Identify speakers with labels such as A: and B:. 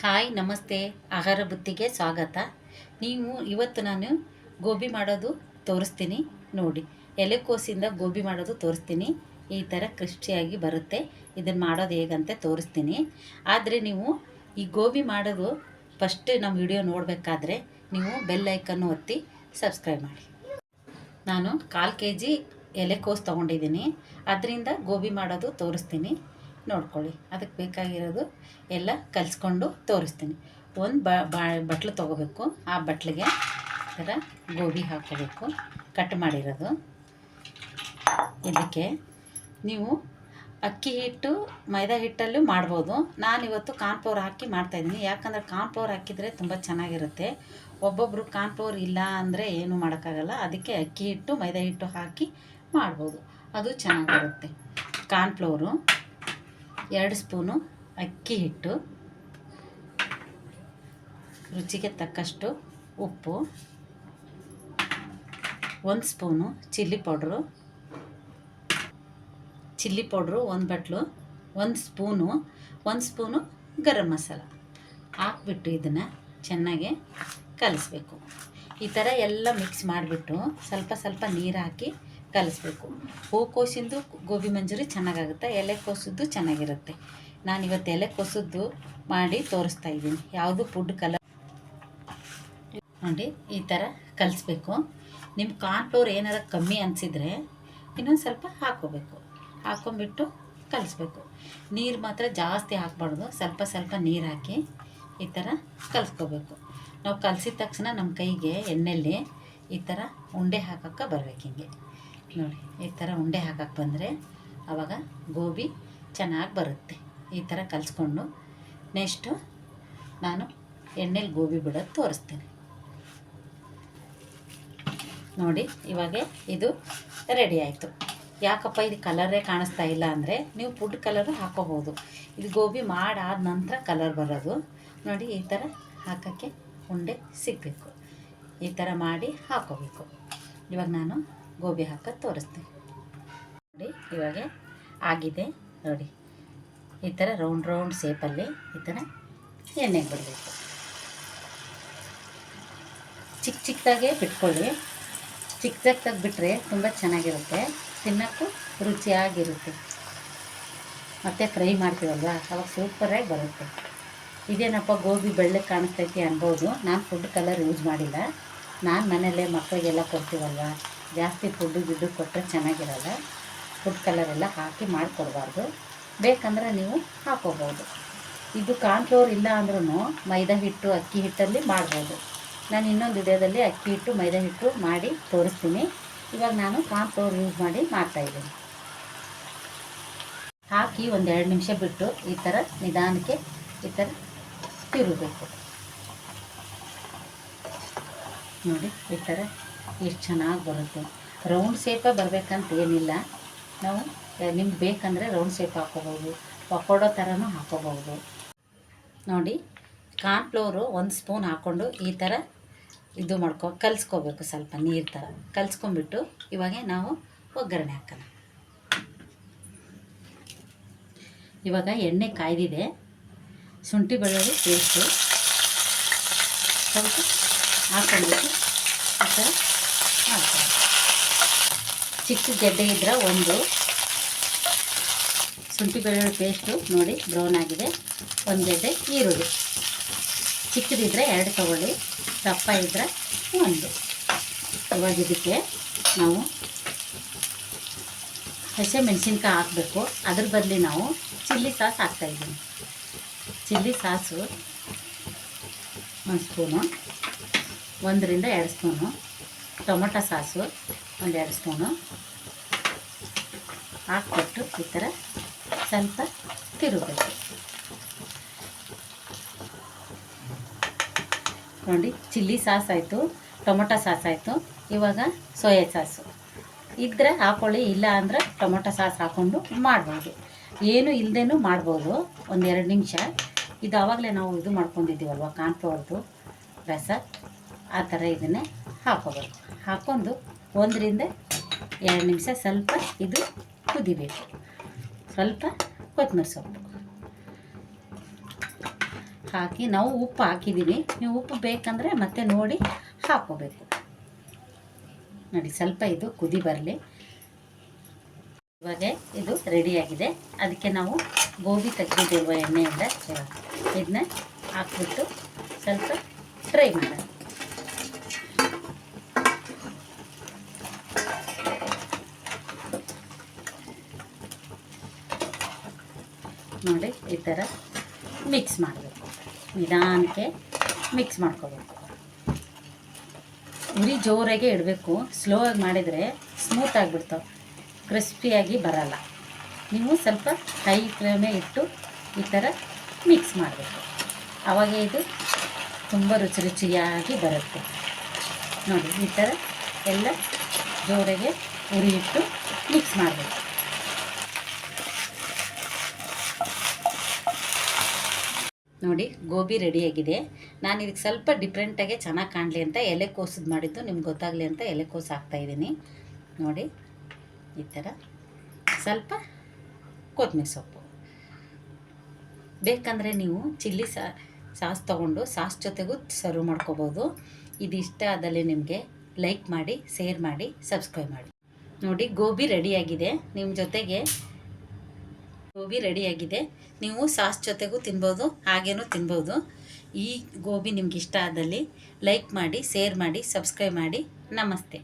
A: Hi ನಮಸ್ತೆ. ಆಹಾರ ಬುತ್ತಿಗೆ ಸ್ವಾಗತ. ಇವತ್ತು ನಾನು ಗೋಬಿ ಮಾಡೋದು ತೋರಿಸ್ತೀನಿ ನೋಡಿ. ಎಲೆಕೋಸಿಂದ ಗೋಬಿ ಮಾಡೋದು ತೋರಿಸ್ತೀನಿ. ಈ ಥರ ಕ್ರಿಸ್ಪಿಯಾಗಿ ಬರುತ್ತೆ. ಇದನ್ನು ಮಾಡೋದು ಹೇಗಂತ ತೋರಿಸ್ತೀನಿ. ಆದರೆ ನೀವು ಈ ಗೋಬಿ ಮಾಡೋದು ಫಸ್ಟ್ ನಮ್ಮ ವಿಡಿಯೋ ನೋಡಬೇಕಾದ್ರೆ ನೀವು ಬೆಲ್ ಐಕನ್ನು ಒತ್ತಿ ಸಬ್ಸ್ಕ್ರೈಬ್ ಮಾಡಿ. ನಾನು 1/4 kg ಎಲೆಕೋಸು ತೊಗೊಂಡಿದ್ದೀನಿ. ಅದರಿಂದ ಗೋಬಿ ಮಾಡೋದು ತೋರಿಸ್ತೀನಿ, ನೋಡ್ಕೊಳ್ಳಿ. ಅದಕ್ಕೆ ಬೇಕಾಗಿರೋದು ಎಲ್ಲ ಕಲಿಸ್ಕೊಂಡು ತೋರಿಸ್ತೀನಿ. ಒಂದು ಬಟ್ಲು ತೊಗೋಬೇಕು. ಆ ಬಟ್ಲಿಗೆ ಈ ಥರ ಗೋಬಿ ಹಾಕೋಬೇಕು, ಕಟ್ ಮಾಡಿರೋದು. ಇದಕ್ಕೆ ನೀವು ಅಕ್ಕಿ ಹಿಟ್ಟು ಮೈದಾ ಹಿಟ್ಟಲ್ಲೂ ಮಾಡ್ಬೋದು. ನಾನಿವತ್ತು ಕಾರ್ನ್ಫ್ಲೋರ್ ಹಾಕಿ ಮಾಡ್ತಾಯಿದ್ದೀನಿ. ಯಾಕಂದರೆ ಕಾರ್ನ್ಫ್ಲೋರ್ ಹಾಕಿದರೆ ತುಂಬ ಚೆನ್ನಾಗಿರುತ್ತೆ. ಒಬ್ಬೊಬ್ಬರು ಕಾರ್ನ್ಫ್ಲೋರ್ ಇಲ್ಲ ಅಂದರೆ ಏನೂ ಮಾಡೋಕ್ಕಾಗಲ್ಲ. ಅದಕ್ಕೆ ಅಕ್ಕಿ ಹಿಟ್ಟು ಮೈದಾ ಹಿಟ್ಟು ಹಾಕಿ ಮಾಡ್ಬೋದು, ಅದು ಚೆನ್ನಾಗಿರುತ್ತೆ. ಕಾರ್ನ್ಫ್ಲೋರು 2 ಸ್ಪೂನು, ಅಕ್ಕಿ ಹಿಟ್ಟು, ರುಚಿಗೆ ತಕ್ಕಷ್ಟು ಉಪ್ಪು, 1 ಸ್ಪೂನು ಚಿಲ್ಲಿ ಪೌಡ್ರು 1 ಬಟ್ಲು, 1 ಸ್ಪೂನು ಗರಂ ಮಸಾಲ ಹಾಕ್ಬಿಟ್ಟು ಇದನ್ನು ಚೆನ್ನಾಗಿ ಕಲಿಸ್ಬೇಕು. ಈ ಥರ ಎಲ್ಲ ಮಿಕ್ಸ್ ಮಾಡಿಬಿಟ್ಟು ಸ್ವಲ್ಪ ನೀರು ಹಾಕಿ ಕಲಿಸ್ಬೇಕು. ಹೂಕೋಸಿಂದು ಗೋಬಿ ಮಂಚೂರಿ ಚೆನ್ನಾಗಾಗುತ್ತೆ, ಎಲೆಕೋಸದ್ದು ಚೆನ್ನಾಗಿರುತ್ತೆ. ನಾನಿವತ್ತು ಎಲೆಕೋಸದ್ದು ಮಾಡಿ ತೋರಿಸ್ತಾ ಇದ್ದೀನಿ. ಯಾವುದು ಫುಡ್ ಕಲರ್ ನೋಡಿ ಈ ಥರ ಕಲಿಸ್ಬೇಕು. ನಿಮ್ಮ ಕಾರ್ನ್ಫ್ಲೋರ್ ಏನಾರ ಕಮ್ಮಿ ಅನಿಸಿದರೆ ಇನ್ನೊಂದು ಸ್ವಲ್ಪ ಹಾಕ್ಕೋಬೇಕು. ಹಾಕ್ಕೊಂಬಿಟ್ಟು ಕಲಿಸ್ಬೇಕು. ನೀರು ಮಾತ್ರ ಜಾಸ್ತಿ ಹಾಕ್ಬಾರ್ದು, ಸ್ವಲ್ಪ ನೀರು ಹಾಕಿ ಈ ಥರ ಕಲಿಸ್ಕೋಬೇಕು. ನಾವು ಕಲಸಿದ ತಕ್ಷಣ ನಮ್ಮ ಕೈಗೆ ಎಣ್ಣೆಯಲ್ಲಿ ಈ ಥರ ಉಂಡೆ ಹಾಕೋಕ್ಕೆ ಬರ್ಬೇಕು. ಹಿಂಗೆ ನೋಡಿ, ಈ ಥರ ಉಂಡೆ ಹಾಕಕ್ಕೆ ಬಂದರೆ ಆವಾಗ ಗೋಬಿ ಚೆನ್ನಾಗಿ ಬರುತ್ತೆ. ಈ ಥರ ಕಲಿಸ್ಕೊಂಡು ನೆಕ್ಸ್ಟು ನಾನು ಎಣ್ಣೆಲಿ ಗೋಬಿ ಬಿಡೋದು ತೋರಿಸ್ತೀನಿ ನೋಡಿ. ಇವಾಗ ಇದು ರೆಡಿ ಆಯಿತು. ಯಾಕಪ್ಪ ಇದು ಕಲರೇ ಕಾಣಿಸ್ತಾ ಇಲ್ಲ ಅಂದರೆ ನೀವು ಫುಡ್ ಕಲರು ಹಾಕೋಬೋದು. ಇದು ಗೋಬಿ ಮಾಡಾದ ನಂತರ ಕಲರ್ ಬರೋದು ನೋಡಿ. ಈ ಥರ ಹಾಕೋಕ್ಕೆ ಉಂಡೆ ಸಿಗಬೇಕು. ಈ ಥರ ಮಾಡಿ ಹಾಕೋಬೇಕು. ಇವಾಗ ನಾನು ಗೋಬಿ ಹಾಕೋದು ತೋರಿಸ್ತೀನಿ ನೋಡಿ. ಇವಾಗ ಆಗಿದೆ ನೋಡಿ. ಈ ಥರ ರೌಂಡ್ ಶೇಪಲ್ಲಿ ಈ ಥರ ಎಣ್ಣೆಗೆ ಬಿಡಬೇಕು. ಚಿಕ್ಕದಾಗೆ ಬಿಟ್ಕೊಳ್ಳಿ. ಚಿಕ್ಕದಾಗಿ ಬಿಟ್ಟರೆ ತುಂಬ ಚೆನ್ನಾಗಿರುತ್ತೆ, ತಿನ್ನೋಕ್ಕೂ ರುಚಿಯಾಗಿರುತ್ತೆ. ಮತ್ತು ಫ್ರೈ ಮಾಡ್ತೀವಲ್ವ ಅವಾಗ ಸೂಪರಾಗಿ ಬರುತ್ತೆ. ಇದೇನಪ್ಪ ಗೋಬಿ ಬೆಳ್ಳಗೆ ಕಾಣಿಸ್ತೈತಿ ಅನ್ಬೋದು. ನಾನು ಫುಡ್ ಕಲರ್ ಯೂಸ್ ಮಾಡಿಲ್ಲ. ನಾನು ಮನೆಯಲ್ಲೇ ಮಕ್ಕಳಿಗೆಲ್ಲ ಕೊಡ್ತೀವಲ್ವ, ಜಾಸ್ತಿ ಗಿಡ್ಡು ಕೊಟ್ಟರೆ ಚೆನ್ನಾಗಿರಲ್ಲ. ಫುಡ್ ಕಲರೆಲ್ಲ ಹಾಕಿ ಮಾಡಿಕೊಡ್ಬಾರ್ದು. ಬೇಕಂದರೆ ನೀವು ಹಾಕೋಬೋದು. ಇದು ಕಾರ್ನ್ಫ್ಲೋರ್ ಇಲ್ಲ ಅಂದ್ರೂ ಮೈದಾ ಹಿಟ್ಟು ಅಕ್ಕಿ ಹಿಟ್ಟಲ್ಲಿ ಮಾಡ್ಬೋದು. ನಾನು ಇನ್ನೊಂದು ವಿಡಿಯೋದಲ್ಲಿ ಅಕ್ಕಿ ಹಿಟ್ಟು ಮೈದಾ ಹಿಟ್ಟು ಮಾಡಿ ತೋರಿಸ್ತೀನಿ. ಇವಾಗ ನಾನು ಕಾರ್ನ್ಫ್ಲೋರ್ ಯೂಸ್ ಮಾಡಿ ಮಾಡ್ತಾಯಿದ್ದೀನಿ. ಹಾಕಿ 1-2 ನಿಮಿಷ ಬಿಟ್ಟು ಈ ಥರ ನಿಧಾನಕ್ಕೆ ಈ ಥರ ತಿರುಗಬೇಕು ನೋಡಿ. ಈ ಥರ ಎಷ್ಟು ಚೆನ್ನಾಗಿ ಬರುತ್ತೆ. ರೌಂಡ್ ಶೇಪೇ ಬರಬೇಕಂತ ಏನಿಲ್ಲ. ನಾವು ನಿಮ್ಗೆ ಬೇಕಂದರೆ ರೌಂಡ್ ಶೇಪ್ ಹಾಕ್ಕೋಬೋದು, ಪಕೋಡೋ ಥರನೂ ಹಾಕ್ಕೋಬೋದು ನೋಡಿ. ಕಾರ್ನ್ಫ್ಲೋರು 1 ಸ್ಪೂನ್ ಹಾಕ್ಕೊಂಡು ಈ ಥರ ಇದು ಕಲಿಸ್ಕೋಬೇಕು. ಸ್ವಲ್ಪ ನೀರು ಥರ ಕಲಿಸ್ಕೊಂಬಿಟ್ಟು ಇವಾಗ ನಾವು ಒಗ್ಗರಣೆ ಹಾಕೋಣ. ಇವಾಗ ಎಣ್ಣೆ ಕಾಯ್ದಿದೆ. ಶುಂಠಿ ಬೆಳ್ಳುಳ್ಳಿ ಪೇಸ್ಟು ಸ್ವಲ್ಪ ಹಾಕ್ಕೊಂಡ್ಬಿಟ್ಟು ಈ ಥರ ಹಾಕ್ಕೊಳ್ಳಿ. ಚಿಕ್ಕ ಗೆಡ್ಡೆ ಇದ್ದರೆ 1, ಶುಂಠಿ ಬೆಳ್ಳುಳ್ಳಿ ಪೇಸ್ಟು ನೋಡಿ ಬ್ರೌನ್ ಆಗಿದೆ. 1 ಗೆಡ್ಡೆ ಈರುಳ್ಳಿ, ಚಿಕ್ಕದಿದ್ದರೆ 2 ತೊಗೊಳ್ಳಿ, ದಪ್ಪ ಇದ್ದರೆ 1. ಇವಾಗ ಇದಕ್ಕೆ ನಾವು ಹಸಿ ಮೆಣಸಿನ್ಕಾಯಿ ಹಾಕಬೇಕು. ಅದ್ರ ಬದಲು ನಾವು ಚಿಲ್ಲಿ ಸಾಸ್ ಹಾಕ್ತಾಯಿದ್ದೀನಿ. Chilli sauce 1 spoon, 1-2 spoon. Tomato sauce 1-2 spoon ಹಾಕ್ಬಿಟ್ಟು ಈ ಥರ ಸ್ವಲ್ಪ ತಿರುಗಬೇಕು ನೋಡಿ. ಚಿಲ್ಲಿ ಸಾಸ್ ಆಯಿತು, ಟೊಮೊಟೊ ಸಾಸ್ ಆಯಿತು. ಇವಾಗ ಸೋಯಾ ಸಾಸು ಇದ್ದರೆ ಹಾಕ್ಕೊಳ್ಳಿ, ಇಲ್ಲ ಅಂದರೆ ಟೊಮೊಟೊ ಸಾಸ್ ಹಾಕ್ಕೊಂಡು ಮಾಡ್ಬೋದು. ಏನು ಇಲ್ಲದೇನೂ ಮಾಡ್ಬೋದು. 1-2 ನಿಮಿಷ ಇದು ಆವಾಗಲೇ ನಾವು ಇದು ಮಾಡ್ಕೊಂಡಿದ್ದೀವಲ್ವ ಕಾರ್ನ್ಫ್ಲೋರ್ದು ರಸ, ಆ ಥರ ಇದನ್ನೇ ಹಾಕ್ಕೋಬೇಕು. ಹಾಕ್ಕೊಂಡು 1-2 ನಿಮಿಷ ಸ್ವಲ್ಪ ಇದು ಕುದಿಬೇಕು. ಸ್ವಲ್ಪ ಕೊತ್ತಂಬರಿ ಸೊಪ್ಪು ಹಾಕಿ ನಾವು ಉಪ್ಪು ಹಾಕಿದ್ದೀವಿ. ನೀವು ಉಪ್ಪು ಬೇಕಂದರೆ ಮತ್ತೆ ನೋಡಿ ಹಾಕ್ಕೋಬೇಕು. ನೋಡಿ, ಸ್ವಲ್ಪ ಇದು ಕುದಿ ಬರಲಿ. ಇವಾಗ ಇದು ರೆಡಿಯಾಗಿದೆ. ಅದಕ್ಕೆ ನಾವು ಗೋಬಿ ತೆಗೆದಿರುವ ಎಣ್ಣೆಯಿಂದ ಇದನ್ನ ಹಾಕ್ಬಿಟ್ಟು ಸ್ವಲ್ಪ ಫ್ರೈ ಮಾಡೋಣ. ನೋಡಿ, ಈ ಥರ ಮಿಕ್ಸ್ ಮಾಡಬೇಕು. ನಿಧಾನಕ್ಕೆ ಮಿಕ್ಸ್ ಮಾಡ್ಕೋಬೇಕು. ಉರಿ ಜೋರಾಗೆ ಇಡಬೇಕು. ಸ್ಲೋ ಆಗಿ ಮಾಡಿದರೆ ಸ್ಮೂತ್ ಆಗಿಬಿಡ್ತಾವೆ, ಕ್ರಿಸ್ಪಿಯಾಗಿ ಬರಲ್ಲ. ನೀವು ಸ್ವಲ್ಪ ಹೈ ಫ್ಲೇಮೇ ಇಟ್ಟು ಈ ಥರ ಮಿಕ್ಸ್ ಮಾಡಬೇಕು. ಆವಾಗ ಇದು ತುಂಬ ರುಚಿಯಾಗಿ ಬರುತ್ತೆ. ನೋಡಿ, ಈ ಥರ ಎಲ್ಲ ಜೋರಾಗೆ ಉರಿ ಇಟ್ಟು ಮಿಕ್ಸ್ ಮಾಡಬೇಕು. ನೋಡಿ, ಗೋಬಿ ರೆಡಿಯಾಗಿದೆ. ನಾನು ಇದಕ್ಕೆ ಸ್ವಲ್ಪ ಡಿಫ್ರೆಂಟಾಗೆ ಚೆನ್ನಾಗಿ ಕಾಣಲಿ ಅಂತ ಎಲೆಕೋಸು ಮಾಡಿದ್ದು, ನಿಮ್ಗೆ ಗೊತ್ತಾಗಲಿ ಅಂತ ಎಲೆಕೋಸು ಹಾಕ್ತಾಯಿದ್ದೀನಿ. ನೋಡಿ, ಈ ಥರ ಸ್ವಲ್ಪ ಕೊತ್ತಂಬರಿ ಸೊಪ್ಪು. ಬೇಕಂದರೆ ನೀವು ಚಿಲ್ಲಿ ಸಾಸ್ ತೊಗೊಂಡು ಸಾಸ್ ಜೊತೆಗೂ ಸರ್ವ್ ಮಾಡ್ಕೋಬೋದು. ಇದು ಇಷ್ಟ ಆದಲ್ಲಿ ನಿಮಗೆ ಲೈಕ್ ಮಾಡಿ, ಶೇರ್ ಮಾಡಿ, ಸಬ್ಸ್ಕ್ರೈಬ್ ಮಾಡಿ. ನೋಡಿ, ಗೋಬಿ ರೆಡಿಯಾಗಿದೆ. ನಿಮ್ಮ ಜೊತೆಗೆ ಗೋಬಿ ರೆಡಿಯಾಗಿದೆ. ನೀವು ಸಾಸ್ ಜೊತೆಗೂ ತಿನ್ಬೋದು, ಹಾಗೇನೂ ತಿನ್ಬೋದು. ಈ ಗೋಬಿ ನಿಮ್ಗೆ ಇಷ್ಟ ಆದಲ್ಲಿ ಲೈಕ್ ಮಾಡಿ, ಶೇರ್ ಮಾಡಿ, ಸಬ್ಸ್ಕ್ರೈಬ್ ಮಾಡಿ. ನಮಸ್ತೆ.